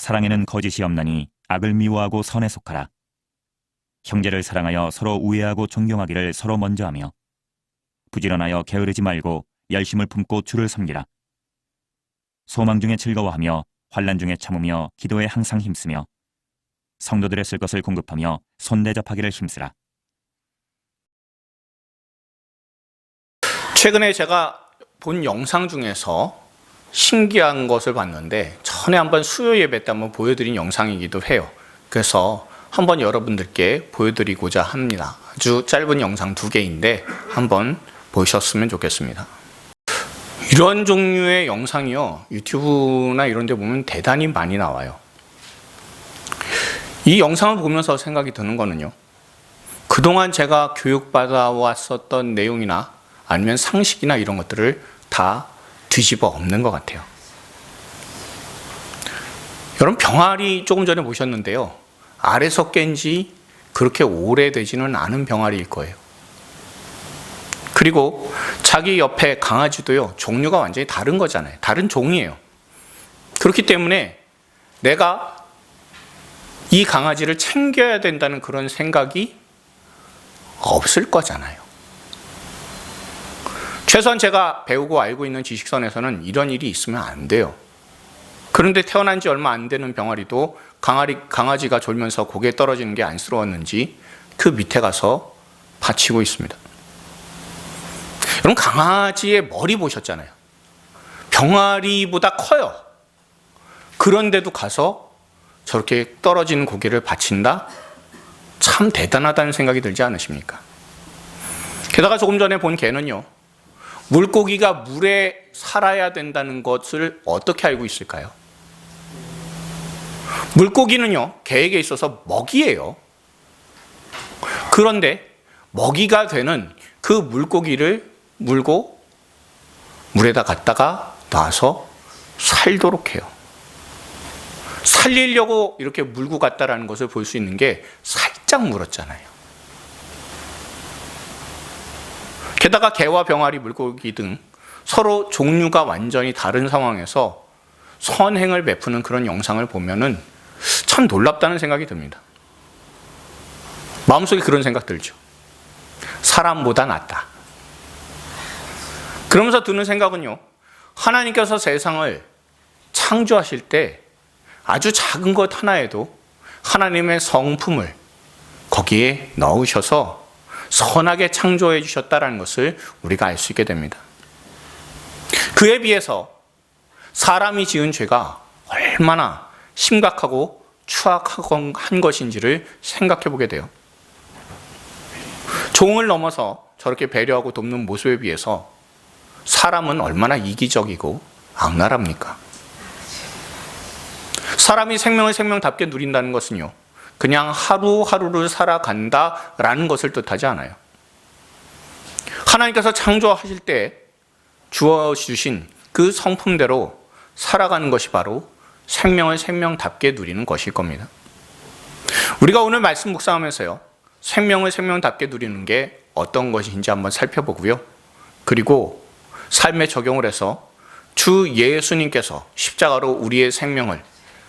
사랑에는 거짓이 없나니 악을 미워하고 선에 속하라. 형제를 사랑하여 서로 우애하고 존경하기를 서로 먼저 하며 부지런하여 게으르지 말고 열심을 품고 주를 섬기라. 소망 중에 즐거워하며 환난 중에 참으며 기도에 항상 힘쓰며 성도들의 쓸 것을 공급하며 손대접하기를 힘쓰라. 최근에 제가 본 영상 중에서 신기한 것을 봤는데 전에 한번 수요 예배 때 한번 보여드린 영상이기도 해요. 그래서 한번 여러분들께 보여드리고자 합니다. 아주 짧은 영상 2개인데 한번 보셨으면 좋겠습니다. 이런 종류의 영상이요, 유튜브나 이런 데 보면 대단히 많이 나와요. 이 영상을 보면서 생각이 드는 거는요, 그동안 제가 교육받아 왔었던 내용이나 아니면 상식이나 이런 것들을 다 뒤집어 엎는 것 같아요. 여러분, 병아리 조금 전에 보셨는데요, 알에서 깬 지 그렇게 오래되지는 않은 병아리일 거예요. 그리고 자기 옆에 강아지도요, 종류가 완전히 다른 거잖아요. 다른 종이에요. 그렇기 때문에 내가 이 강아지를 챙겨야 된다는 그런 생각이 없을 거잖아요. 최소한 제가 배우고 알고 있는 지식선에서는 이런 일이 있으면 안 돼요. 그런데 태어난 지 얼마 안 되는 병아리도 강아지가 졸면서 고개 떨어지는 게 안쓰러웠는지 그 밑에 가서 받치고 있습니다. 여러분, 강아지의 머리 보셨잖아요. 병아리보다 커요. 그런데도 가서 저렇게 떨어지는 고개를 받친다? 참 대단하다는 생각이 들지 않으십니까? 게다가 조금 전에 본 개는요, 물고기가 물에 살아야 된다는 것을 어떻게 알고 있을까요? 물고기는요, 개에게 있어서 먹이예요. 그런데 먹이가 되는 그 물고기를 물고 물에다 갖다가 놔서 살도록 해요. 살리려고 이렇게 물고 갔다라는 것을 볼 수 있는 게 살짝 물었잖아요. 게다가 개와 병아리, 물고기 등 서로 종류가 완전히 다른 상황에서 선행을 베푸는 그런 영상을 보면은 참 놀랍다는 생각이 듭니다. 마음속에 그런 생각 들죠. 사람보다 낫다. 그러면서 드는 생각은요, 하나님께서 세상을 창조하실 때 아주 작은 것 하나에도 하나님의 성품을 거기에 넣으셔서 선하게 창조해 주셨다는 것을 우리가 알 수 있게 됩니다. 그에 비해서 사람이 지은 죄가 얼마나 심각하고 추악한 것인지를 생각해 보게 돼요. 종을 넘어서 저렇게 배려하고 돕는 모습에 비해서 사람은 얼마나 이기적이고 악랄합니까? 사람이 생명을 생명답게 누린다는 것은요, 그냥 하루하루를 살아간다라는 것을 뜻하지 않아요. 하나님께서 창조하실 때 주어주신 그 성품대로 살아가는 것이 바로 생명을 생명답게 누리는 것일 겁니다. 우리가 오늘 말씀 묵상하면서요, 생명을 생명답게 누리는 게 어떤 것인지 한번 살펴보고요. 그리고 삶에 적용을 해서 주 예수님께서 십자가로 우리의 생명을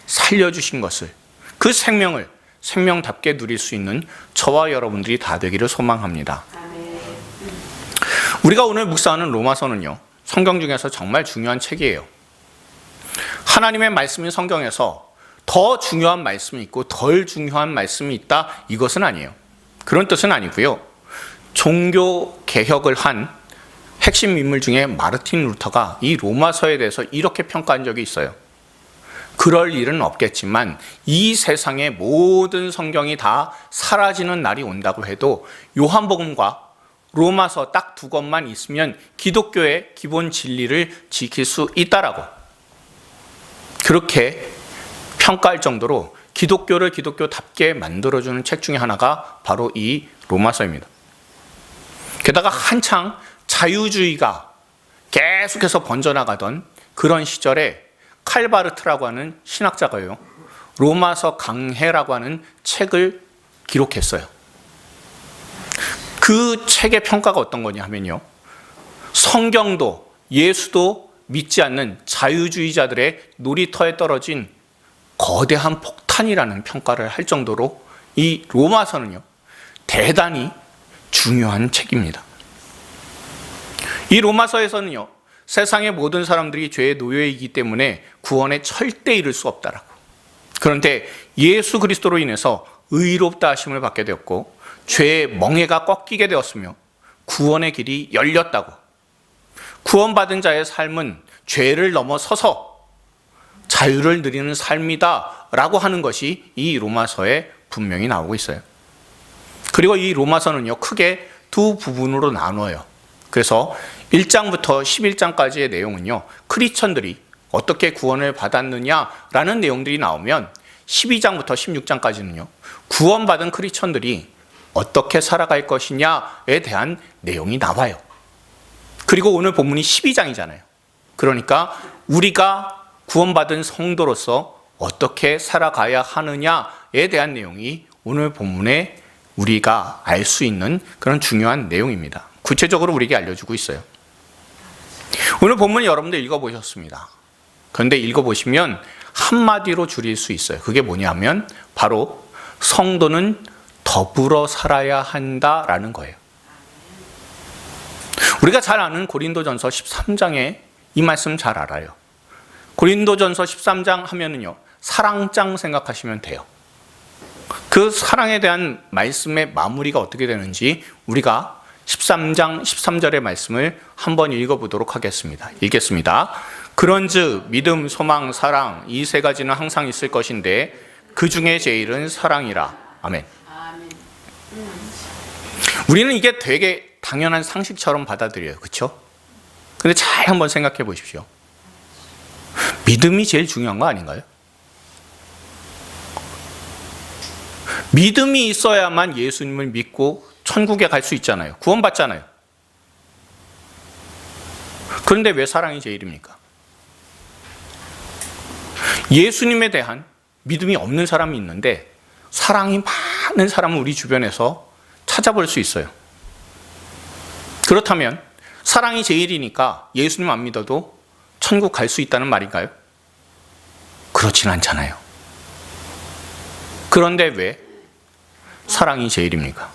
살려주신 것을, 그 생명을 생명답게 누릴 수 있는 저와 여러분들이 다 되기를 소망합니다. 우리가 오늘 묵상하는 로마서는요, 성경 중에서 정말 중요한 책이에요. 하나님의 말씀인 성경에서 더 중요한 말씀이 있고 덜 중요한 말씀이 있다, 이것은 아니에요. 그런 뜻은 아니고요. 종교 개혁을 한 핵심 인물 중에 마르틴 루터가 이 로마서에 대해서 이렇게 평가한 적이 있어요. 그럴 일은 없겠지만 이 세상의 모든 성경이 다 사라지는 날이 온다고 해도 요한복음과 로마서 딱 2권만 있으면 기독교의 기본 진리를 지킬 수 있다라고, 그렇게 평가할 정도로 기독교를 기독교답게 만들어주는 책 중에 하나가 바로 이 로마서입니다. 게다가 한창 자유주의가 계속해서 번져나가던 그런 시절에 칼바르트라고 하는 신학자가요, 로마서 강해라고 하는 책을 기록했어요. 그 책의 평가가 어떤 거냐 하면요, 성경도 예수도 믿지 않는 자유주의자들의 놀이터에 떨어진 거대한 폭탄이라는 평가를 할 정도로 이 로마서는요, 대단히 중요한 책입니다. 이 로마서에서는요, 세상의 모든 사람들이 죄의 노예이기 때문에 구원에 절대 이를 수 없다라고. 그런데 예수 그리스도로 인해서 의롭다 하심을 받게 되었고 죄의 멍에가 꺾이게 되었으며 구원의 길이 열렸다고. 구원받은 자의 삶은 죄를 넘어서서 자유를 누리는 삶이다 라고 하는 것이 이 로마서에 분명히 나오고 있어요. 그리고 이 로마서는요, 크게 두 부분으로 나눠요. 그래서 1장부터 11장까지의 내용은요, 크리스천들이 어떻게 구원을 받았느냐라는 내용들이 나오면 12장부터 16장까지는요, 구원받은 크리스천들이 어떻게 살아갈 것이냐에 대한 내용이 나와요. 그리고 오늘 본문이 12장이잖아요. 그러니까 우리가 구원받은 성도로서 어떻게 살아가야 하느냐에 대한 내용이 오늘 본문에 우리가 알 수 있는 그런 중요한 내용입니다. 구체적으로 우리에게 알려주고 있어요. 오늘 본문 여러분들 읽어보셨습니다. 그런데 읽어보시면 한마디로 줄일 수 있어요. 그게 뭐냐면 바로 성도는 더불어 살아야 한다라는 거예요. 우리가 잘 아는 고린도전서 13장에 이 말씀 잘 알아요. 고린도전서 13장 하면은요, 사랑장 생각하시면 돼요. 그 사랑에 대한 말씀의 마무리가 어떻게 되는지 우리가 13장 13절의 말씀을 한번 읽어보도록 하겠습니다. 읽겠습니다. 그런즉 믿음, 소망, 사랑 이 세 가지는 항상 있을 것인데 그 중에 제일은 사랑이라. 아멘. 우리는 이게 되게 당연한 상식처럼 받아들여요. 그렇죠? 근데 잘 한번 생각해 보십시오. 믿음이 제일 중요한 거 아닌가요? 믿음이 있어야만 예수님을 믿고 천국에 갈 수 있잖아요. 구원받잖아요. 그런데 왜 사랑이 제일입니까? 예수님에 대한 믿음이 없는 사람이 있는데 사랑이 많은 사람은 우리 주변에서 찾아볼 수 있어요. 그렇다면 사랑이 제일이니까 예수님 안 믿어도 천국 갈 수 있다는 말인가요? 그렇진 않잖아요. 그런데 왜 사랑이 제일입니까?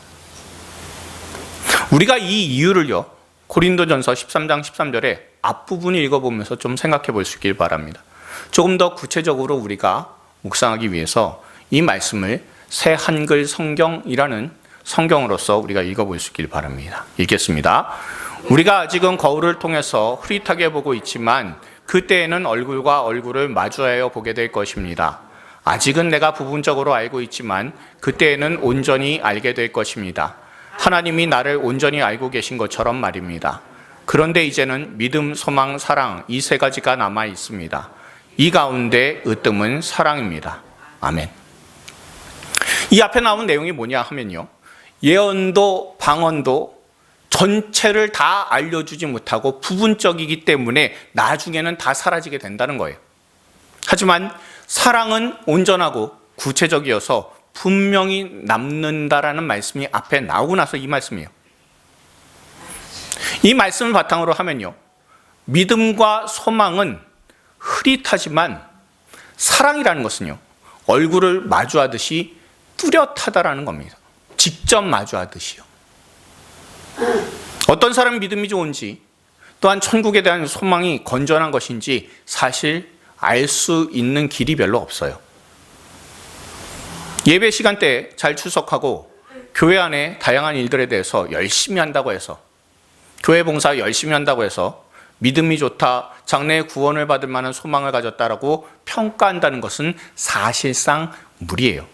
우리가 이 이유를요, 고린도전서 13장 13절에 앞부분을 읽어보면서 좀 생각해 볼 수 있길 바랍니다. 조금 더 구체적으로 우리가 묵상하기 위해서 이 말씀을 새 한글 성경이라는 성경으로서 우리가 읽어볼 수 있길 바랍니다. 읽겠습니다. 우리가 아직은 거울을 통해서 흐릿하게 보고 있지만 그때에는 얼굴과 얼굴을 마주하여 보게 될 것입니다. 아직은 내가 부분적으로 알고 있지만 그때에는 온전히 알게 될 것입니다. 하나님이 나를 온전히 알고 계신 것처럼 말입니다. 그런데 이제는 믿음, 소망, 사랑 이 세 가지가 남아 있습니다. 이 가운데 으뜸은 사랑입니다. 아멘. 이 앞에 나온 내용이 뭐냐 하면요, 예언도 방언도 전체를 다 알려주지 못하고 부분적이기 때문에 나중에는 다 사라지게 된다는 거예요. 하지만 사랑은 온전하고 구체적이어서 분명히 남는다라는 말씀이 앞에 나오고 나서 이 말씀이에요. 이 말씀을 바탕으로 하면요, 믿음과 소망은 흐릿하지만 사랑이라는 것은요, 얼굴을 마주하듯이 뚜렷하다라는 겁니다. 직접 마주하듯이요. 어떤 사람이 믿음이 좋은지, 또한 천국에 대한 소망이 건전한 것인지 사실 알 수 있는 길이 별로 없어요. 예배 시간 때 잘 출석하고 교회 안에 다양한 일들에 대해서 열심히 한다고 해서, 교회 봉사 열심히 한다고 해서 믿음이 좋다, 장래에 구원을 받을 만한 소망을 가졌다라고 평가한다는 것은 사실상 무리예요.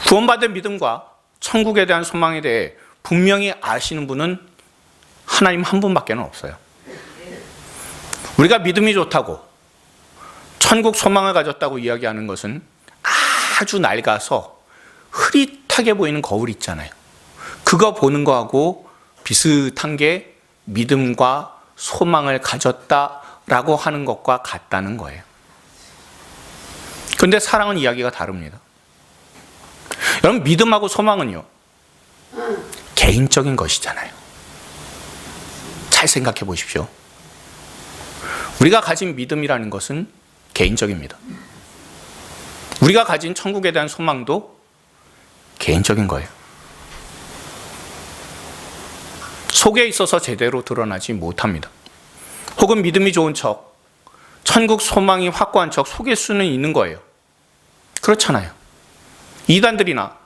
구원받을 믿음과 천국에 대한 소망에 대해 분명히 아시는 분은 하나님 한 분밖에 없어요. 우리가 믿음이 좋다고 천국 소망을 가졌다고 이야기하는 것은 아주 낡아서 흐릿하게 보이는 거울 있잖아요. 그거 보는 거하고 비슷한 게 믿음과 소망을 가졌다라고 하는 것과 같다는 거예요. 그런데 사랑은 이야기가 다릅니다. 여러분, 믿음하고 소망은요, 개인적인 것이잖아요. 잘 생각해 보십시오. 우리가 가진 믿음이라는 것은 개인적입니다. 우리가 가진 천국에 대한 소망도 개인적인 거예요. 속에 있어서 제대로 드러나지 못합니다. 혹은 믿음이 좋은 척, 천국 소망이 확고한 척 속일 수는 있는 거예요. 그렇잖아요. 이단들이나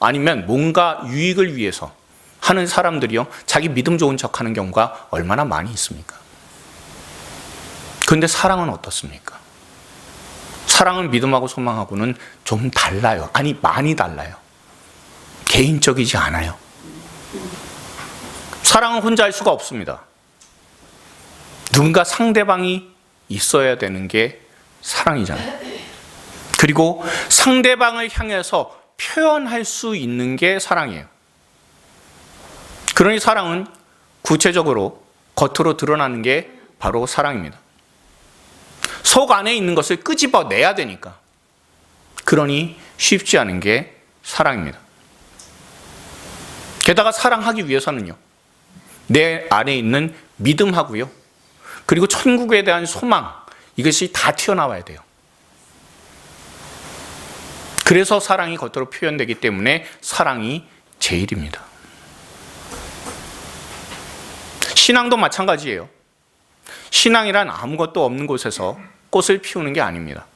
아니면 뭔가 유익을 위해서 하는 사람들이요, 자기 믿음 좋은 척 하는 경우가 얼마나 많이 있습니까? 그런데 사랑은 어떻습니까? 사랑은 믿음하고 소망하고는 좀 달라요. 아니, 많이 달라요. 개인적이지 않아요. 사랑은 혼자 할 수가 없습니다. 누군가 상대방이 있어야 되는 게 사랑이잖아요. 그리고 상대방을 향해서 표현할 수 있는 게 사랑이에요. 그러니 사랑은 구체적으로 겉으로 드러나는 게 바로 사랑입니다. 속 안에 있는 것을 끄집어내야 되니까. 그러니 쉽지 않은 게 사랑입니다. 게다가 사랑하기 위해서는요, 내 안에 있는 믿음하고요, 그리고 천국에 대한 소망, 이것이 다 튀어나와야 돼요. 그래서 사랑이 겉으로 표현되기 때문에 사랑이 제일입니다. 신앙도 마찬가지예요. 신앙이란 아무것도 없는 곳에서 꽃을 피우는 게 아닙니다.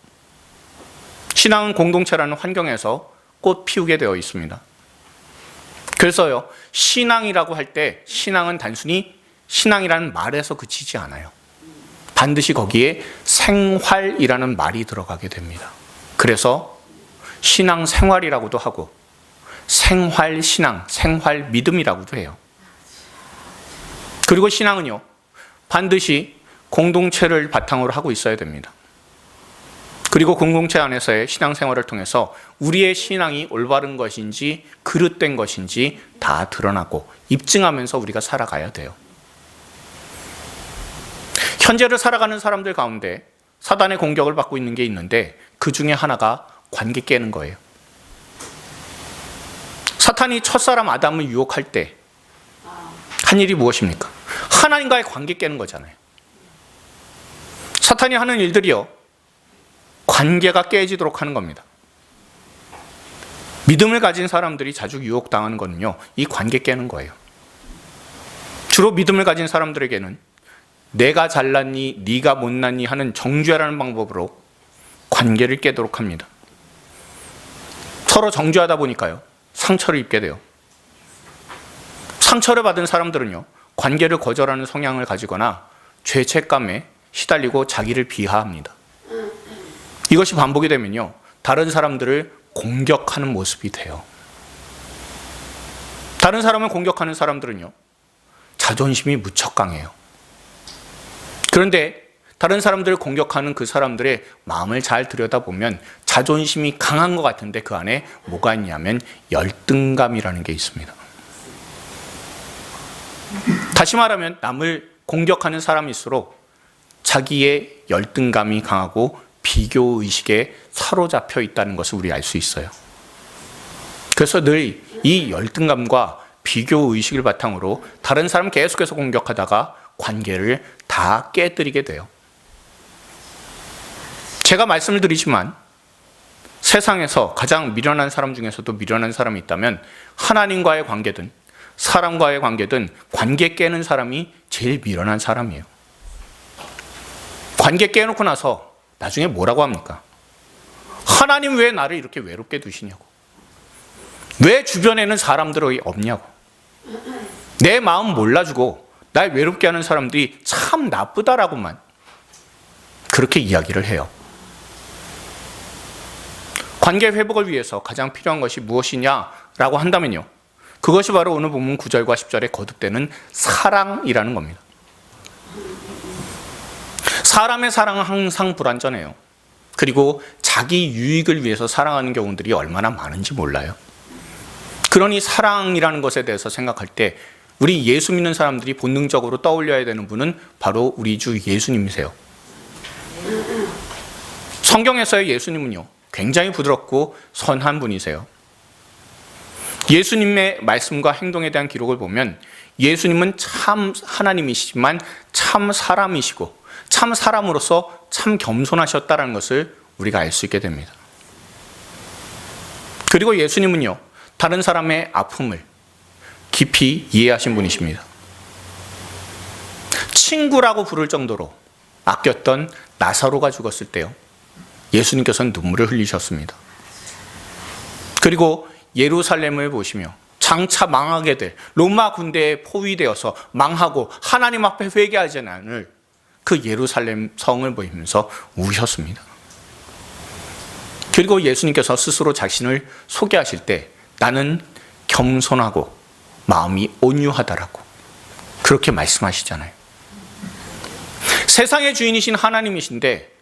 신앙은 공동체라는 환경에서 꽃 피우게 되어 있습니다. 그래서요, 신앙이라고 할 때 신앙은 단순히 신앙이라는 말에서 그치지 않아요. 반드시 거기에 생활이라는 말이 들어가게 됩니다. 그래서 신앙 생활이라고도 하고 생활 신앙, 생활 믿음이라고도 해요. 그리고 신앙은요, 반드시 공동체를 바탕으로 하고 있어야 됩니다. 그리고 공동체 안에서의 신앙생활을 통해서 우리의 신앙이 올바른 것인지 그릇된 것인지 다 드러나고 입증하면서 우리가 살아가야 돼요. 현재를 살아가는 사람들 가운데 사단의 공격을 받고 있는 게 있는데 그 중에 하나가 관계 깨는 거예요. 사탄이 첫사람 아담을 유혹할 때 한 일이 무엇입니까? 하나님과의 관계 깨는 거잖아요. 사탄이 하는 일들이요, 관계가 깨지도록 하는 겁니다. 믿음을 가진 사람들이 자주 유혹당하는 거는요, 이 관계 깨는 거예요. 주로 믿음을 가진 사람들에게는 내가 잘났니, 네가 못났니 하는 정죄라는 방법으로 관계를 깨도록 합니다. 서로 정죄하다 보니까요, 상처를 입게 돼요. 상처를 받은 사람들은요, 관계를 거절하는 성향을 가지거나 죄책감에 시달리고 자기를 비하합니다. 이것이 반복이 되면요, 다른 사람들을 공격하는 모습이 돼요. 다른 사람을 공격하는 사람들은요, 자존심이 무척 강해요. 그런데 다른 사람들을 공격하는 그 사람들의 마음을 잘 들여다보면 자존심이 강한 것 같은데 그 안에 뭐가 있냐면 열등감이라는 게 있습니다. 다시 말하면 남을 공격하는 사람일수록 자기의 열등감이 강하고 비교의식에 사로잡혀 있다는 것을 우리 알 수 있어요. 그래서 늘 이 열등감과 비교의식을 바탕으로 다른 사람 계속해서 공격하다가 관계를 다 깨뜨리게 돼요. 제가 말씀을 드리지만 세상에서 가장 미련한 사람 중에서도 미련한 사람이 있다면 하나님과의 관계든 사람과의 관계든 관계 깨는 사람이 제일 미련한 사람이에요. 관계 깨놓고 나서 나중에 뭐라고 합니까? 하나님 왜 나를 이렇게 외롭게 두시냐고. 왜 주변에는 사람들이 없냐고. 내 마음 몰라주고 날 외롭게 하는 사람들이 참 나쁘다라고만 그렇게 이야기를 해요. 관계 회복을 위해서 가장 필요한 것이 무엇이냐라고 한다면요, 그것이 바로 오늘 본문 9절과 10절에 거듭되는 사랑이라는 겁니다. 사람의 사랑은 항상 불완전해요. 그리고 자기 유익을 위해서 사랑하는 경우들이 얼마나 많은지 몰라요. 그러니 사랑이라는 것에 대해서 생각할 때 우리 예수 믿는 사람들이 본능적으로 떠올려야 되는 분은 바로 우리 주 예수님이세요. 성경에서의 예수님은요, 굉장히 부드럽고 선한 분이세요. 예수님의 말씀과 행동에 대한 기록을 보면 예수님은 참 하나님이시지만 참 사람이시고 참 사람으로서 참 겸손하셨다는 것을 우리가 알 수 있게 됩니다. 그리고 예수님은요, 다른 사람의 아픔을 깊이 이해하신 분이십니다. 친구라고 부를 정도로 아꼈던 나사로가 죽었을 때요, 예수님께서는 눈물을 흘리셨습니다. 그리고 예루살렘을 보시며 장차 망하게 될 로마 군대에 포위되어서 망하고 하나님 앞에 회개하지 않을 그 예루살렘 성을 보이면서 우셨습니다. 그리고 예수님께서 스스로 자신을 소개하실 때 나는 겸손하고 마음이 온유하다라고 그렇게 말씀하시잖아요. 세상의 주인이신 하나님이신데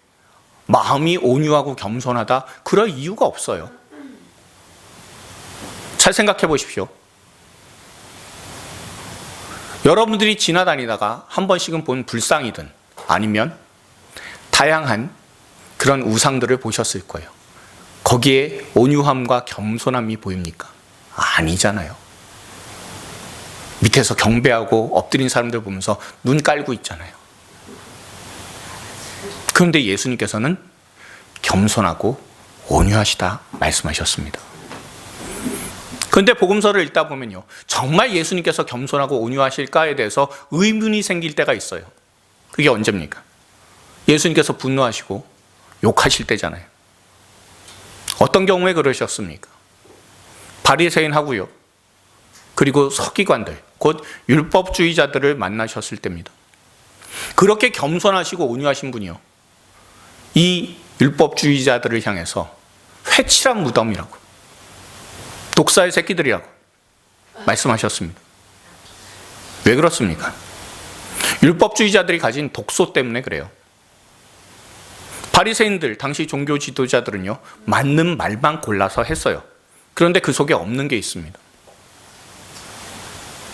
마음이 온유하고 겸손하다, 그럴 이유가 없어요. 잘 생각해 보십시오. 여러분들이 지나다니다가 한 번씩은 본 불상이든 아니면 다양한 그런 우상들을 보셨을 거예요. 거기에 온유함과 겸손함이 보입니까? 아니잖아요. 밑에서 경배하고 엎드린 사람들 보면서 눈 깔고 있잖아요. 그런데 예수님께서는 겸손하고 온유하시다 말씀하셨습니다. 그런데 복음서를 읽다 보면요, 정말 예수님께서 겸손하고 온유하실까에 대해서 의문이 생길 때가 있어요. 그게 언제입니까? 예수님께서 분노하시고 욕하실 때잖아요. 어떤 경우에 그러셨습니까? 바리새인하고요, 그리고 서기관들, 곧 율법주의자들을 만나셨을 때입니다. 그렇게 겸손하시고 온유하신 분이요, 이 율법주의자들을 향해서 회칠한 무덤이라고, 독사의 새끼들이라고 말씀하셨습니다. 왜 그렇습니까? 율법주의자들이 가진 독소 때문에 그래요. 바리새인들, 당시 종교 지도자들은요, 맞는 말만 골라서 했어요. 그런데 그 속에 없는 게 있습니다.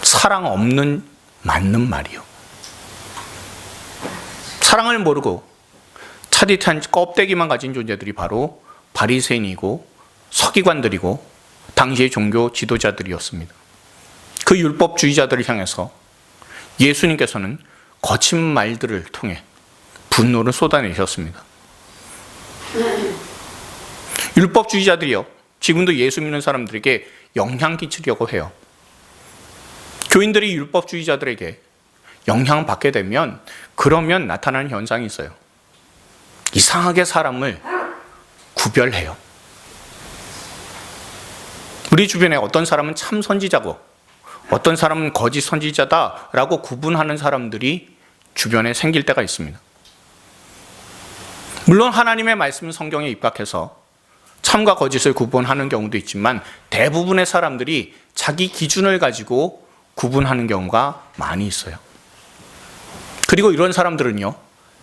사랑 없는 맞는 말이요. 사랑을 모르고 차디찬 껍데기만 가진 존재들이 바로 바리새인이고 서기관들이고 당시의 종교 지도자들이었습니다. 그 율법주의자들을 향해서 예수님께서는 거친 말들을 통해 분노를 쏟아내셨습니다. 율법주의자들이요, 지금도 예수 믿는 사람들에게 영향 끼치려고 해요. 교인들이 율법주의자들에게 영향받게 되면 그러면 나타나는 현상이 있어요. 이상하게 사람을 구별해요. 우리 주변에 어떤 사람은 참 선지자고 어떤 사람은 거짓 선지자다라고 구분하는 사람들이 주변에 생길 때가 있습니다. 물론 하나님의 말씀은 성경에 입각해서 참과 거짓을 구분하는 경우도 있지만 대부분의 사람들이 자기 기준을 가지고 구분하는 경우가 많이 있어요. 그리고 이런 사람들은요,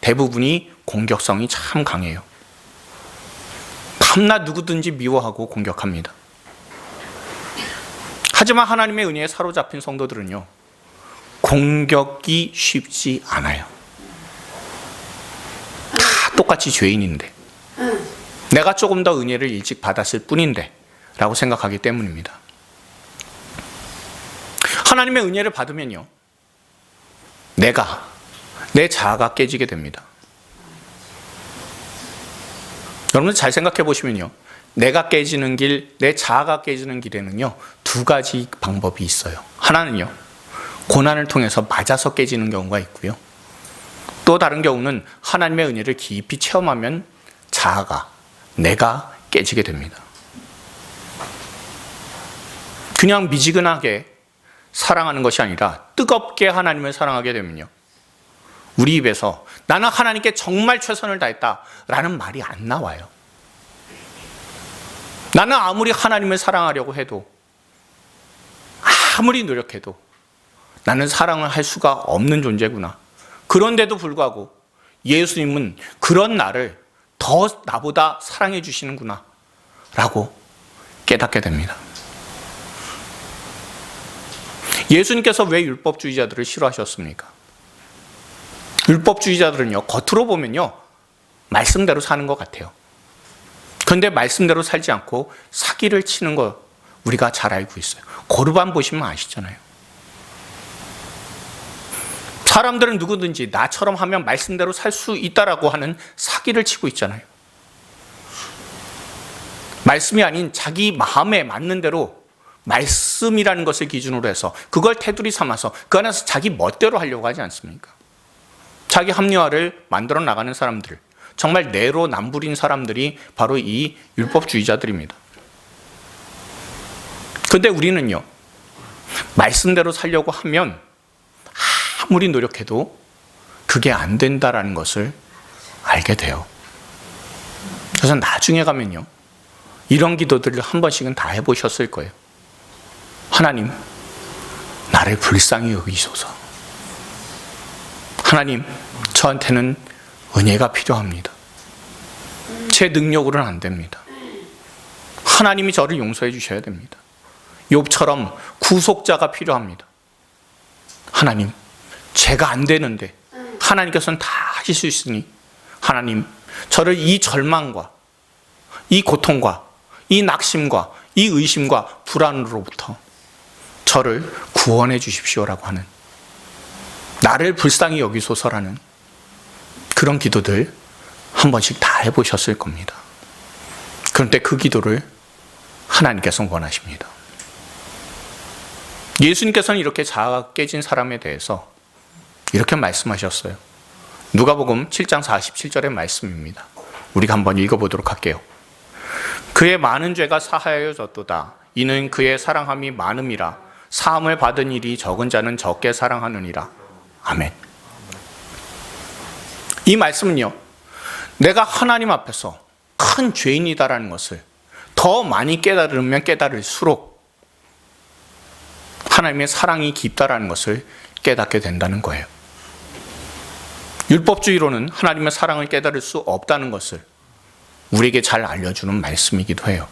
대부분이 공격성이 참 강해요. 밤낮 누구든지 미워하고 공격합니다. 하지만 하나님의 은혜에 사로잡힌 성도들은요, 공격이 쉽지 않아요. 다 똑같이 죄인인데, 내가 조금 더 은혜를 일찍 받았을 뿐인데 라고 생각하기 때문입니다. 하나님의 은혜를 받으면요, 내 자아가 깨지게 됩니다. 여러분 잘 생각해 보시면요, 내가 깨지는 길, 내 자아가 깨지는 길에는요, 두 가지 방법이 있어요. 하나는요, 고난을 통해서 맞아서 깨지는 경우가 있고요. 또 다른 경우는 하나님의 은혜를 깊이 체험하면 자아가, 내가 깨지게 됩니다. 그냥 미지근하게 사랑하는 것이 아니라 뜨겁게 하나님을 사랑하게 되면요, 우리 입에서 나는 하나님께 정말 최선을 다했다라는 말이 안 나와요. 나는 아무리 하나님을 사랑하려고 해도, 아무리 노력해도 나는 사랑을 할 수가 없는 존재구나. 그런데도 불구하고 예수님은 그런 나를 더 나보다 사랑해 주시는구나 라고 깨닫게 됩니다. 예수님께서 왜 율법주의자들을 싫어하셨습니까? 율법주의자들은요, 겉으로 보면요, 말씀대로 사는 것 같아요. 그런데 말씀대로 살지 않고 사기를 치는 거 우리가 잘 알고 있어요. 고르반 보시면 아시잖아요. 사람들은 누구든지 나처럼 하면 말씀대로 살 수 있다라고 하는 사기를 치고 있잖아요. 말씀이 아닌 자기 마음에 맞는 대로 말씀이라는 것을 기준으로 해서 그걸 테두리 삼아서 그 안에서 자기 멋대로 하려고 하지 않습니까? 자기 합리화를 만들어 나가는 사람들, 정말 내로남불인 사람들이 바로 이 율법주의자들입니다. 그런데 우리는요, 말씀대로 살려고 하면 아무리 노력해도 그게 안 된다라는 것을 알게 돼요. 그래서 나중에 가면요, 이런 기도들을 한 번씩은 다 해보셨을 거예요. 하나님, 나를 불쌍히 여기소서. 하나님, 저한테는 은혜가 필요합니다. 제 능력으로는 안 됩니다. 하나님이 저를 용서해 주셔야 됩니다. 욥처럼 구속자가 필요합니다. 하나님, 제가 안 되는데 하나님께서는 다 하실 수 있으니 하나님, 저를 이 절망과 이 고통과 이 낙심과 이 의심과 불안으로부터 저를 구원해 주십시오라고 하는, 나를 불쌍히 여기소서라는 그런 기도들 한 번씩 다 해보셨을 겁니다. 그런데 그 기도를 하나님께서 원하십니다. 예수님께서는 이렇게 자아가 깨진 사람에 대해서 이렇게 말씀하셨어요. 누가복음 7장 47절의 말씀입니다. 우리가 한번 읽어보도록 할게요. 그의 많은 죄가 사하여졌도다. 이는 그의 사랑함이 많음이라. 사함을 받은 일이 적은 자는 적게 사랑하느니라. 아멘. 이 말씀은요, 내가 하나님 앞에서 큰 죄인이다라는 것을 더 많이 깨달으면 깨달을수록 하나님의 사랑이 깊다라는 것을 깨닫게 된다는 거예요. 율법주의로는 하나님의 사랑을 깨달을 수 없다는 것을 우리에게 잘 알려주는 말씀이기도 해요.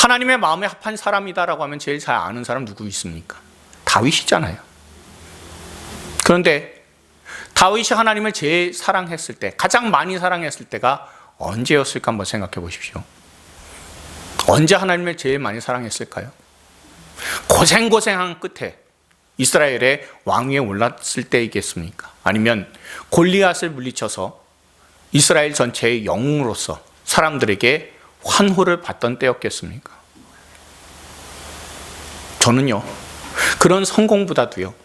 하나님의 마음에 합한 사람이다라고 하면 제일 잘 아는 사람 누구 있습니까? 다윗이잖아요. 그런데 다윗이 하나님을 제일 사랑했을 때, 가장 많이 사랑했을 때가 언제였을까 한번 생각해 보십시오. 언제 하나님을 제일 많이 사랑했을까요? 고생고생한 끝에 이스라엘의 왕위에 올랐을 때이겠습니까? 아니면 골리앗을 물리쳐서 이스라엘 전체의 영웅으로서 사람들에게 환호를 받던 때였겠습니까? 저는요, 그런 성공보다도요,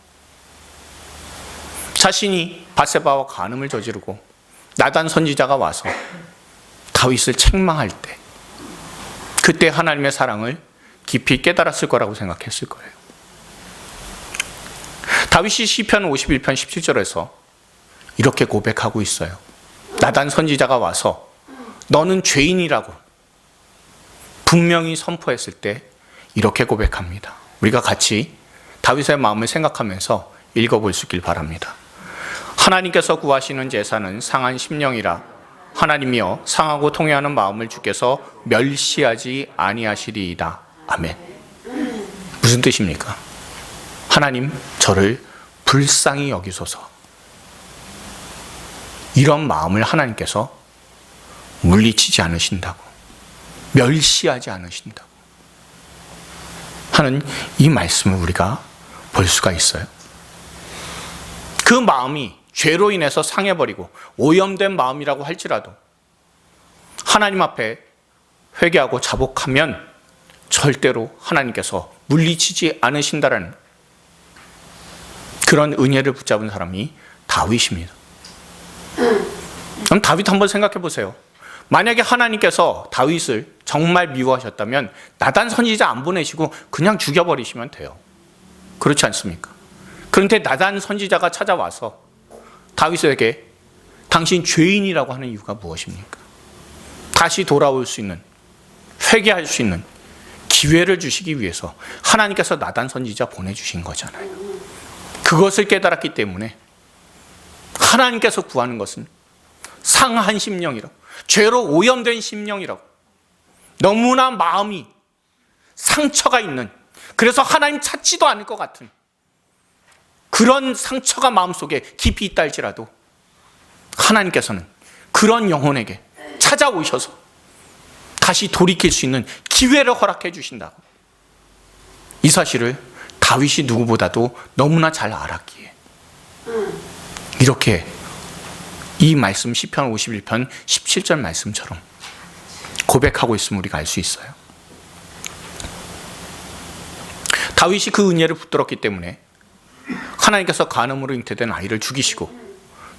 자신이 밧세바와 간음을 저지르고 나단 선지자가 와서 다윗을 책망할 때, 그때 하나님의 사랑을 깊이 깨달았을 거라고 생각했을 거예요. 다윗이 시편 51편 17절에서 이렇게 고백하고 있어요. 나단 선지자가 와서 너는 죄인이라고 분명히 선포했을 때 이렇게 고백합니다. 우리가 같이 다윗의 마음을 생각하면서 읽어볼 수 있길 바랍니다. 하나님께서 구하시는 제사는 상한 심령이라. 하나님이여, 상하고 통회하는 마음을 주께서 멸시하지 아니하시리이다. 아멘. 무슨 뜻입니까? 하나님, 저를 불쌍히 여기소서. 이런 마음을 하나님께서 물리치지 않으신다고, 멸시하지 않으신다고 하는 이 말씀을 우리가 볼 수가 있어요. 그 마음이 죄로 인해서 상해버리고 오염된 마음이라고 할지라도 하나님 앞에 회개하고 자복하면 절대로 하나님께서 물리치지 않으신다라는 그런 은혜를 붙잡은 사람이 다윗입니다. 그럼 다윗 한번 생각해 보세요. 만약에 하나님께서 다윗을 정말 미워하셨다면 나단 선지자 안 보내시고 그냥 죽여버리시면 돼요. 그렇지 않습니까? 그런데 나단 선지자가 찾아와서 다윗에게 당신 죄인이라고 하는 이유가 무엇입니까? 다시 돌아올 수 있는, 회개할 수 있는 기회를 주시기 위해서 하나님께서 나단 선지자 보내주신 거잖아요. 그것을 깨달았기 때문에 하나님께서 구하는 것은 상한 심령이라고, 죄로 오염된 심령이라고, 너무나 마음이 상처가 있는, 그래서 하나님 찾지도 않을 것 같은 그런 상처가 마음속에 깊이 있다 할지라도 하나님께서는 그런 영혼에게 찾아오셔서 다시 돌이킬 수 있는 기회를 허락해 주신다고, 이 사실을 다윗이 누구보다도 너무나 잘 알았기에 이렇게 이 말씀 시편 51편 17절 말씀처럼 고백하고 있음을 우리가 알 수 있어요. 다윗이 그 은혜를 붙들었기 때문에 하나님께서 간음으로 잉태된 아이를 죽이시고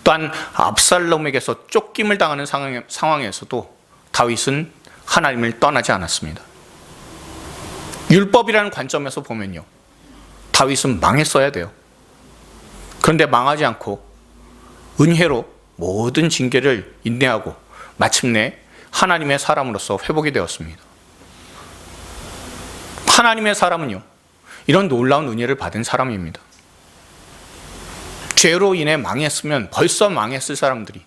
또한 압살롬에게서 쫓김을 당하는 상황에서도 다윗은 하나님을 떠나지 않았습니다. 율법이라는 관점에서 보면요, 다윗은 망했어야 돼요. 그런데 망하지 않고 은혜로 모든 징계를 인내하고 마침내 하나님의 사람으로서 회복이 되었습니다. 하나님의 사람은요, 이런 놀라운 은혜를 받은 사람입니다. 죄로 인해 망했으면 벌써 망했을 사람들이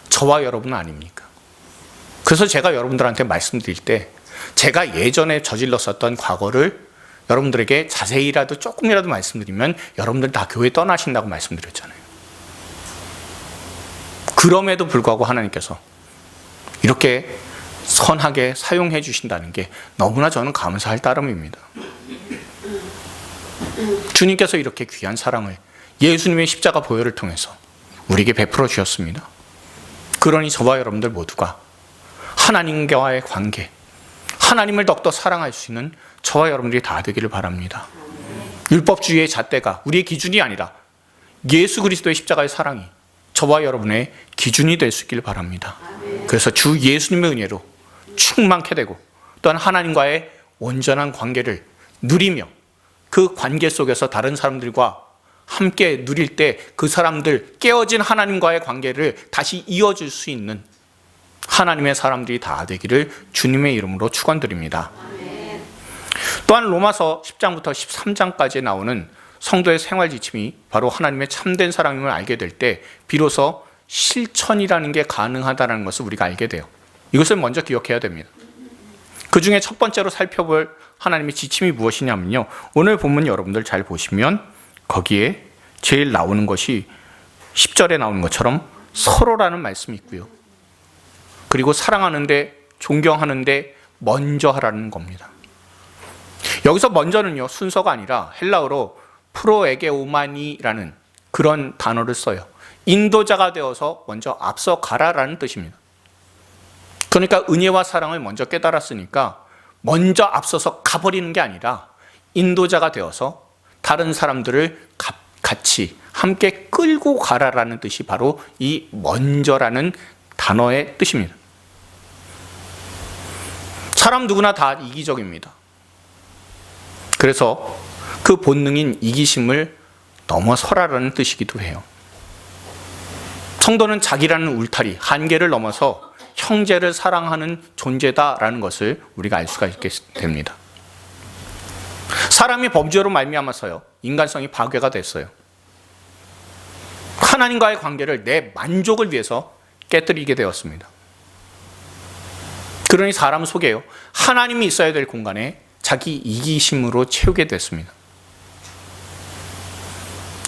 저와 여러분은 아닙니까? 그래서 제가 여러분들한테 말씀드릴 때 제가 예전에 저질렀었던 과거를 여러분들에게 자세히라도 조금이라도 말씀드리면 여러분들 다 교회 떠나신다고 말씀드렸잖아요. 그럼에도 불구하고 하나님께서 이렇게 선하게 사용해 주신다는 게 너무나 저는 감사할 따름입니다. 주님께서 이렇게 귀한 사랑을 예수님의 십자가 보혈을 통해서 우리에게 베풀어 주셨습니다. 그러니 저와 여러분들 모두가 하나님과의 관계, 하나님을 더욱더 사랑할 수 있는 저와 여러분들이 다 되기를 바랍니다. 율법주의의 잣대가 우리의 기준이 아니라 예수 그리스도의 십자가의 사랑이 저와 여러분의 기준이 될 수 있기를 바랍니다. 그래서 주 예수님의 은혜로 충만케 되고 또한 하나님과의 온전한 관계를 누리며 그 관계 속에서 다른 사람들과 함께 누릴 때 그 사람들 깨어진 하나님과의 관계를 다시 이어줄 수 있는 하나님의 사람들이 다 되기를 주님의 이름으로 축원드립니다. 또한 로마서 10장부터 13장까지 나오는 성도의 생활 지침이 바로 하나님의 참된 사랑임을 알게 될 때 비로소 실천이라는 게 가능하다는 것을 우리가 알게 돼요. 이것을 먼저 기억해야 됩니다. 그 중에 첫 번째로 살펴볼 하나님의 지침이 무엇이냐면요, 오늘 본문 여러분들 잘 보시면 거기에 제일 나오는 것이 10절에 나오는 것처럼 서로라는 말씀이 있고요. 그리고 사랑하는데, 존경하는데 먼저 하라는 겁니다. 여기서 먼저는요, 순서가 아니라 헬라어로 프로에게오마니라는 그런 단어를 써요. 인도자가 되어서 먼저 앞서 가라라는 뜻입니다. 그러니까 은혜와 사랑을 먼저 깨달았으니까 먼저 앞서서 가버리는 게 아니라 인도자가 되어서 다른 사람들을 같이 함께 끌고 가라라는 뜻이 바로 이 먼저라는 단어의 뜻입니다. 사람 누구나 다 이기적입니다. 그래서 그 본능인 이기심을 넘어서라라는 뜻이기도 해요. 성도는 자기라는 울타리, 한계를 넘어서 형제를 사랑하는 존재다라는 것을 우리가 알 수가 있게 됩니다. 사람이 범죄로 말미암아서요, 인간성이 파괴가 됐어요. 하나님과의 관계를 내 만족을 위해서 깨뜨리게 되었습니다. 그러니 사람 속에요, 하나님이 있어야 될 공간에 자기 이기심으로 채우게 됐습니다.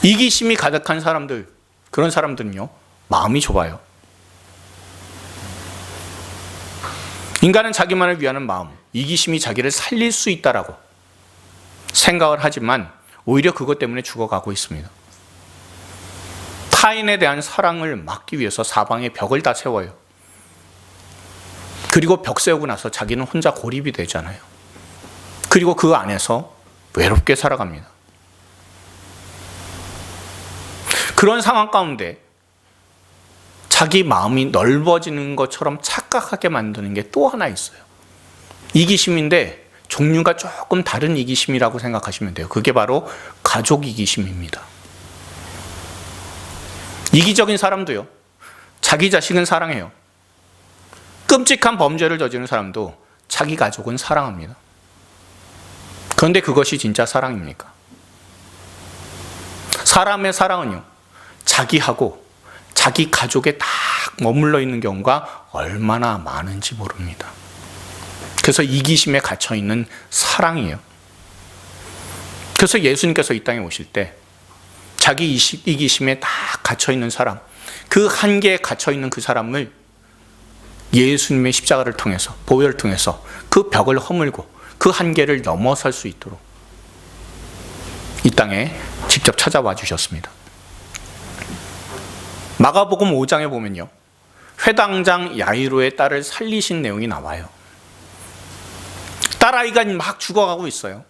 이기심이 가득한 사람들, 그런 사람들은요, 마음이 좁아요. 인간은 자기만을 위하는 마음, 이기심이 자기를 살릴 수 있다라고 생각을 하지만 오히려 그것 때문에 죽어가고 있습니다. 타인에 대한 사랑을 막기 위해서 사방에 벽을 다 세워요. 그리고 벽 세우고 나서 자기는 혼자 고립이 되잖아요. 그리고 그 안에서 외롭게 살아갑니다. 그런 상황 가운데 자기 마음이 넓어지는 것처럼 착각하게 만드는 게 또 하나 있어요. 이기심인데 종류가 조금 다른 이기심이라고 생각하시면 돼요. 그게 바로 가족 이기심입니다. 이기적인 사람도요, 자기 자식은 사랑해요. 끔찍한 범죄를 저지른 사람도 자기 가족은 사랑합니다. 그런데 그것이 진짜 사랑입니까? 사람의 사랑은요, 자기하고 자기 가족에 딱 머물러 있는 경우가 얼마나 많은지 모릅니다. 그래서 이기심에 갇혀있는 사랑이에요. 그래서 예수님께서 이 땅에 오실 때 자기 이기심에 딱 갇혀있는 사람, 그 한계에 갇혀있는 그 사람을 예수님의 십자가를 통해서, 보혈을 통해서 그 벽을 허물고 그 한계를 넘어설 수 있도록 이 땅에 직접 찾아와 주셨습니다. 마가복음 5장에 보면요, 회당장 야이로의 딸을 살리신 내용이 나와요. 딸아이가 막 죽어가고 있어요.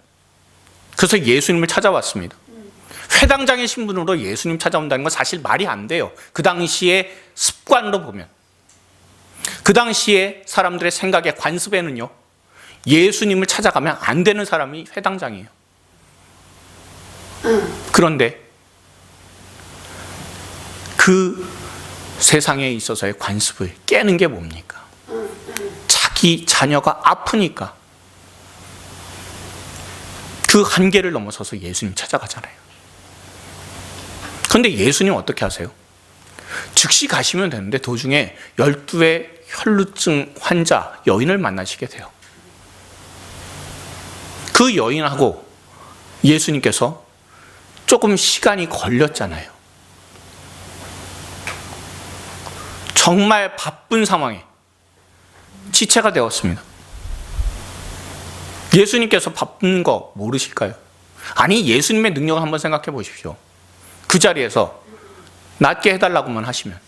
그래서 예수님을 찾아왔습니다. 회당장의 신분으로 예수님 찾아온다는 건 사실 말이 안 돼요. 그 당시의 습관으로 보면, 그 당시에 사람들의 생각의 관습에는요, 예수님을 찾아가면 안 되는 사람이 회당장이에요. 그런데 그 세상에 있어서의 관습을 깨는 게 뭡니까? 자기 자녀가 아프니까 그 한계를 넘어서서 예수님 찾아가잖아요. 그런데 예수님 어떻게 하세요? 즉시 가시면 되는데 도중에 12의 혈루증 환자 여인을 만나시게 돼요. 그 여인하고 예수님께서 조금 시간이 걸렸잖아요. 정말 바쁜 상황에 지체가 되었습니다. 예수님께서 바쁜 거 모르실까요? 아니, 예수님의 능력을 한번 생각해 보십시오. 그 자리에서 낫게 해달라고만 하시면,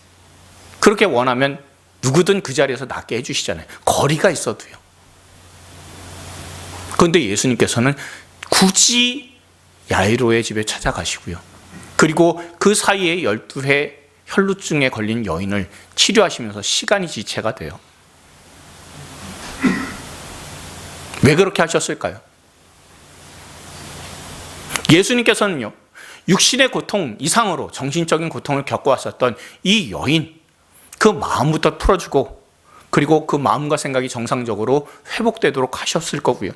그렇게 원하면 누구든 그 자리에서 낫게 해주시잖아요. 거리가 있어도요. 그런데 예수님께서는 굳이 야이로의 집에 찾아가시고요. 그리고 그 사이에 12회 혈루증에 걸린 여인을 치료하시면서 시간이 지체가 돼요. 왜 그렇게 하셨을까요? 예수님께서는요, 육신의 고통 이상으로 정신적인 고통을 겪어왔었던 이 여인, 그 마음부터 풀어주고, 그리고 그 마음과 생각이 정상적으로 회복되도록 하셨을 거고요.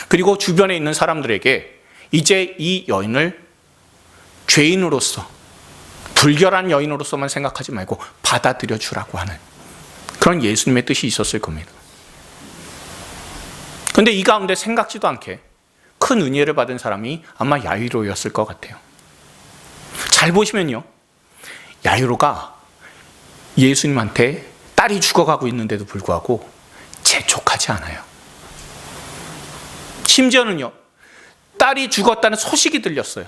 그리고 주변에 있는 사람들에게 이제 이 여인을 죄인으로서, 불결한 여인으로서만 생각하지 말고 받아들여 주라고 하는 그런 예수님의 뜻이 있었을 겁니다. 그런데 이 가운데 생각지도 않게 큰 은혜를 받은 사람이 아마 야이로였을 것 같아요. 잘 보시면요, 야이로가 예수님한테 딸이 죽어가고 있는데도 불구하고 재촉하지 않아요. 심지어는요, 딸이 죽었다는 소식이 들렸어요.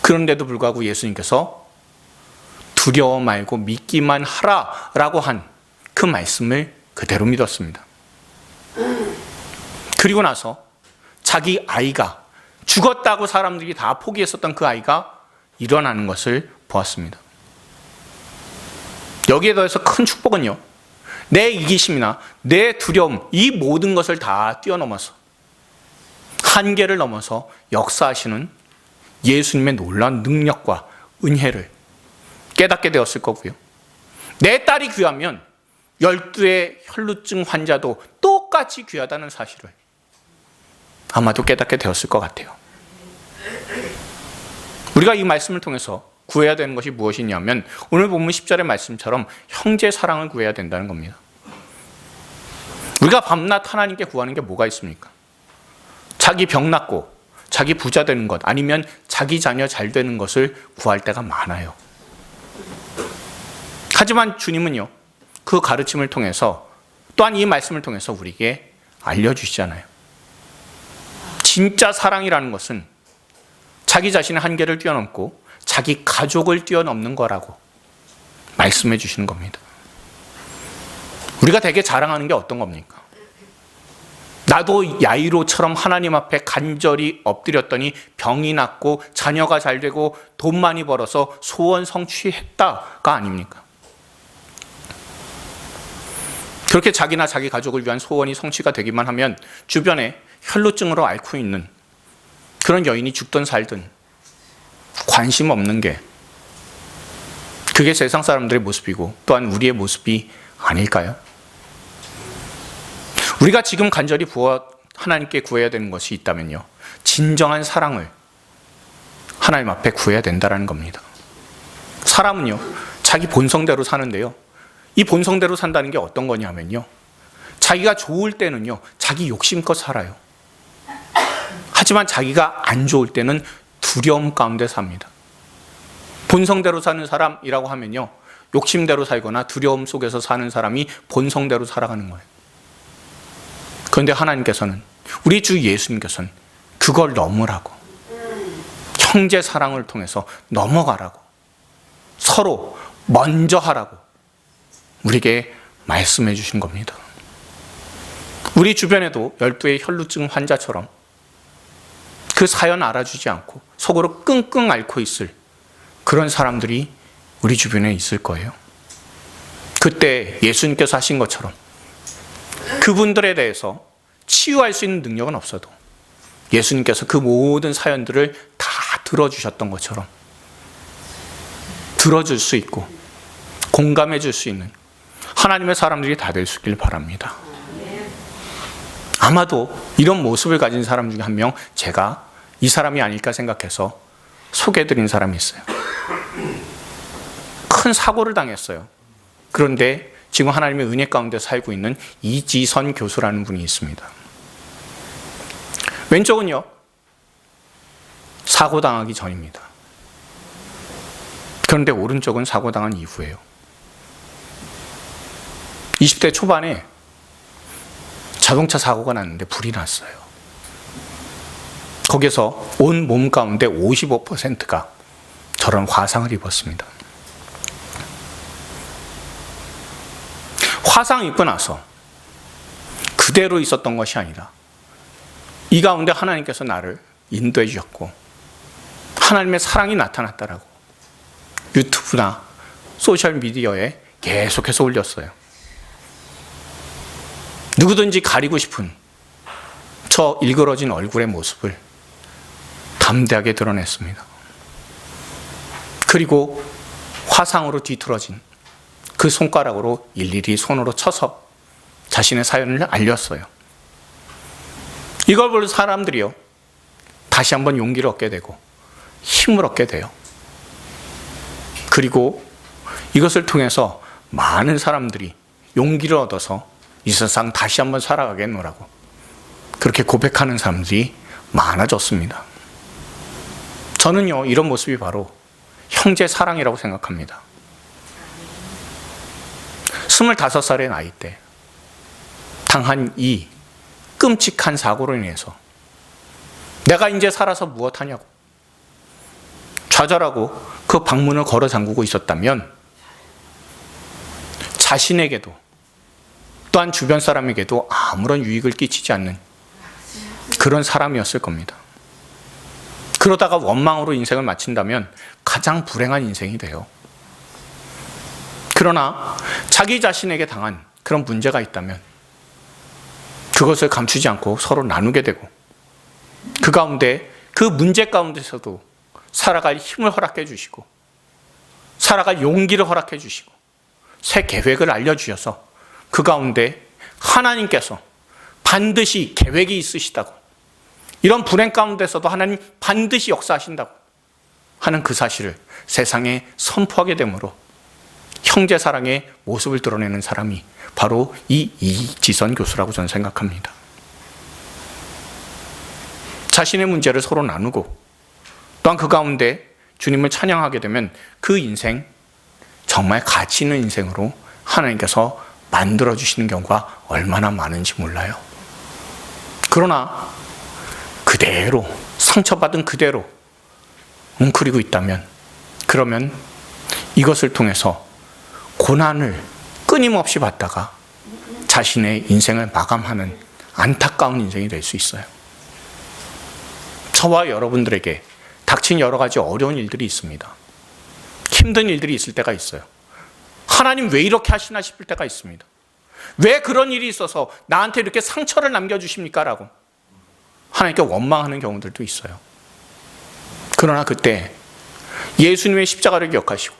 그런데도 불구하고 예수님께서 두려워 말고 믿기만 하라라고 한 그 말씀을 그대로 믿었습니다. 그리고 나서 자기 아이가 죽었다고 사람들이 다 포기했었던 그 아이가 일어나는 것을 보았습니다. 여기에 더해서 큰 축복은요, 내 이기심이나 내 두려움, 이 모든 것을 다 뛰어넘어서, 한계를 넘어서 역사하시는 예수님의 놀라운 능력과 은혜를 깨닫게 되었을 거고요. 내 딸이 귀하면 12의 혈루증 환자도 똑같이 귀하다는 사실을 아마도 깨닫게 되었을 것 같아요. 우리가 이 말씀을 통해서 구해야 되는 것이 무엇이냐면, 오늘 본문 10절의 말씀처럼 형제 사랑을 구해야 된다는 겁니다. 우리가 밤낮 하나님께 구하는 게 뭐가 있습니까? 자기 병 낫고 자기 부자 되는 것, 아니면 자기 자녀 잘 되는 것을 구할 때가 많아요. 하지만 주님은요, 그 가르침을 통해서, 또한 이 말씀을 통해서 우리에게 알려주시잖아요. 진짜 사랑이라는 것은 자기 자신의 한계를 뛰어넘고 자기 가족을 뛰어넘는 거라고 말씀해 주시는 겁니다. 우리가 되게 자랑하는 게 어떤 겁니까? 나도 야이로처럼 하나님 앞에 간절히 엎드렸더니 병이 낫고 자녀가 잘 되고 돈 많이 벌어서 소원 성취했다가 아닙니까? 그렇게 자기나 자기 가족을 위한 소원이 성취가 되기만 하면 주변에 혈루증으로 앓고 있는 그런 여인이 죽든 살든 관심 없는 게, 그게 세상 사람들의 모습이고 또한 우리의 모습이 아닐까요? 우리가 지금 간절히 하나님께 구해야 되는 것이 있다면요, 진정한 사랑을 하나님 앞에 구해야 된다는 겁니다. 사람은요, 자기 본성대로 사는데요, 이 본성대로 산다는 게 어떤 거냐면요, 자기가 좋을 때는요 자기 욕심껏 살아요. 하지만 자기가 안 좋을 때는 두려움 가운데 삽니다. 본성대로 사는 사람이라고 하면요, 욕심대로 살거나 두려움 속에서 사는 사람이 본성대로 살아가는 거예요. 그런데 하나님께서는, 우리 주 예수님께서는 그걸 넘으라고, 형제 사랑을 통해서 넘어가라고, 서로 먼저 하라고 우리에게 말씀해 주신 겁니다. 우리 주변에도 12의 혈루증 환자처럼 그 사연 알아주지 않고 속으로 끙끙 앓고 있을 그런 사람들이 우리 주변에 있을 거예요. 그때 예수님께서 하신 것처럼 그분들에 대해서 치유할 수 있는 능력은 없어도 예수님께서 그 모든 사연들을 다 들어주셨던 것처럼 들어줄 수 있고 공감해 줄 수 있는 하나님의 사람들이 다 될 수 있길 바랍니다. 아마도 이런 모습을 가진 사람 중에 한 명, 제가 이 사람이 아닐까 생각해서 소개해드린 사람이 있어요. 큰 사고를 당했어요. 그런데 지금 하나님의 은혜 가운데 살고 있는 이지선 교수라는 분이 있습니다. 왼쪽은요, 사고당하기 전입니다. 그런데 오른쪽은 사고당한 이후예요. 20대 초반에 자동차 사고가 났는데 불이 났어요. 거기서 온 몸 가운데 55%가 저런 화상을 입었습니다. 화상 입고 나서 그대로 있었던 것이 아니라 이 가운데 하나님께서 나를 인도해 주셨고 하나님의 사랑이 나타났다라고 유튜브나 소셜미디어에 계속해서 올렸어요. 누구든지 가리고 싶은 저 일그러진 얼굴의 모습을 담대하게 드러냈습니다. 그리고 화상으로 뒤틀어진 그 손가락으로 일일이 손으로 쳐서 자신의 사연을 알렸어요. 이걸 볼 사람들이요, 다시 한번 용기를 얻게 되고 힘을 얻게 돼요. 그리고 이것을 통해서 많은 사람들이 용기를 얻어서 이 세상 다시 한번 살아가겠노라고 그렇게 고백하는 사람들이 많아졌습니다. 저는요, 이런 모습이 바로 형제 사랑이라고 생각합니다. 25살의 나이 때 당한 이 끔찍한 사고로 인해서 내가 이제 살아서 무엇하냐고 좌절하고 그 방문을 걸어 잠그고 있었다면 자신에게도 또한 주변 사람에게도 아무런 유익을 끼치지 않는 그런 사람이었을 겁니다. 그러다가 원망으로 인생을 마친다면 가장 불행한 인생이 돼요. 그러나 자기 자신에게 당한 그런 문제가 있다면 그것을 감추지 않고 서로 나누게 되고 그 가운데 그 문제 가운데서도 살아갈 힘을 허락해 주시고 살아갈 용기를 허락해 주시고 새 계획을 알려주셔서 그 가운데 하나님께서 반드시 계획이 있으시다고, 이런 불행 가운데서도 하나님 반드시 역사하신다고 하는 그 사실을 세상에 선포하게 되므로 형제 사랑의 모습을 드러내는 사람이 바로 이 이지선 교수라고 저는 생각합니다. 자신의 문제를 서로 나누고 또한 그 가운데 주님을 찬양하게 되면 그 인생 정말 가치 있는 인생으로 하나님께서 만들어주시는 경우가 얼마나 많은지 몰라요. 그러나 그대로 상처받은 그대로 웅크리고 있다면 그러면 이것을 통해서 고난을 끊임없이 받다가 자신의 인생을 마감하는 안타까운 인생이 될 수 있어요. 저와 여러분들에게 닥친 여러 가지 어려운 일들이 있습니다. 힘든 일들이 있을 때가 있어요. 하나님 왜 이렇게 하시나 싶을 때가 있습니다. 왜 그런 일이 있어서 나한테 이렇게 상처를 남겨주십니까? 라고 하나님께 원망하는 경우들도 있어요. 그러나 그때 예수님의 십자가를 기억하시고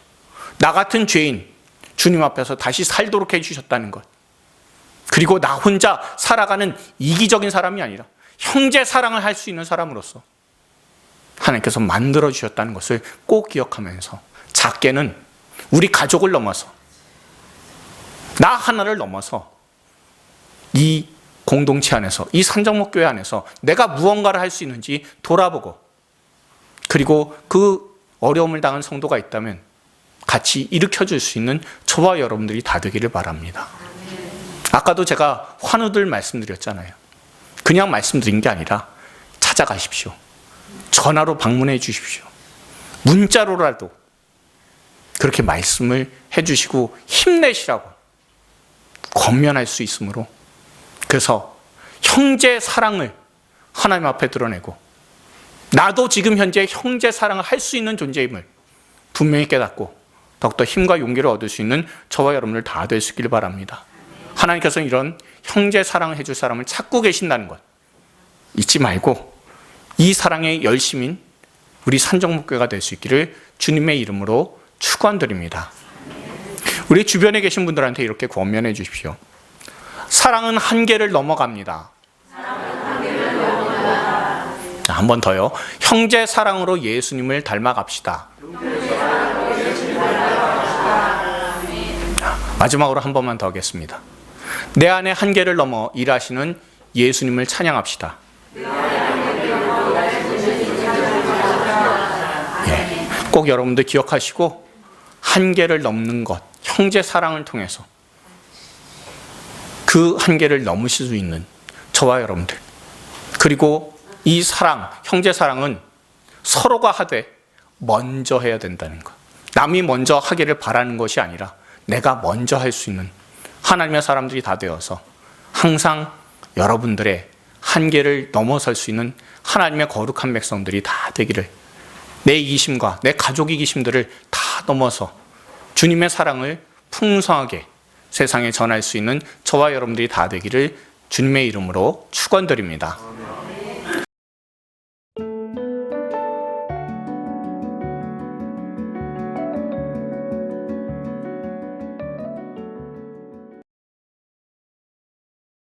나 같은 죄인 주님 앞에서 다시 살도록 해주셨다는 것, 그리고 나 혼자 살아가는 이기적인 사람이 아니라 형제 사랑을 할 수 있는 사람으로서 하나님께서 만들어주셨다는 것을 꼭 기억하면서 작게는 우리 가족을 넘어서 나 하나를 넘어서 이 공동체 안에서 이 산정목교회 안에서 내가 무언가를 할 수 있는지 돌아보고 그리고 그 어려움을 당한 성도가 있다면 같이 일으켜줄 수 있는 저와 여러분들이 다 되기를 바랍니다. 아까도 제가 환우들 말씀드렸잖아요. 그냥 말씀드린 게 아니라 찾아가십시오. 전화로 방문해 주십시오. 문자로라도 그렇게 말씀을 해주시고 힘내시라고 권면할 수 있으므로, 그래서 형제 사랑을 하나님 앞에 드러내고 나도 지금 현재 형제 사랑을 할 수 있는 존재임을 분명히 깨닫고 더욱더 힘과 용기를 얻을 수 있는 저와 여러분들 다 될 수 있길 바랍니다. 하나님께서는 이런 형제 사랑을 해줄 사람을 찾고 계신다는 것 잊지 말고 이 사랑의 열심인 우리 산정목교가 될 수 있기를 주님의 이름으로 축원드립니다. 우리 주변에 계신 분들한테 이렇게 권면해 주십시오. 사랑은 한계를 넘어갑니다. 자, 한 번 더요. 형제 사랑으로 예수님을 닮아갑시다. 마지막으로 한 번만 더 하겠습니다. 내 안의 한계를 넘어 일하시는 예수님을 찬양합시다. 꼭 여러분들 기억하시고 한계를 넘는 것, 형제 사랑을 통해서 그 한계를 넘으실 수 있는 저와 여러분들, 그리고 이 사랑, 형제 사랑은 서로가 하되 먼저 해야 된다는 것. 남이 먼저 하기를 바라는 것이 아니라 내가 먼저 할 수 있는 하나님의 사람들이 다 되어서 항상 여러분들의 한계를 넘어설 수 있는 하나님의 거룩한 백성들이 다 되기를, 내 이기심과 내 가족 이기심들을 다 넘어서 주님의 사랑을 풍성하게 세상에 전할 수 있는 저와 여러분들이 다 되기를 주님의 이름으로 축원드립니다.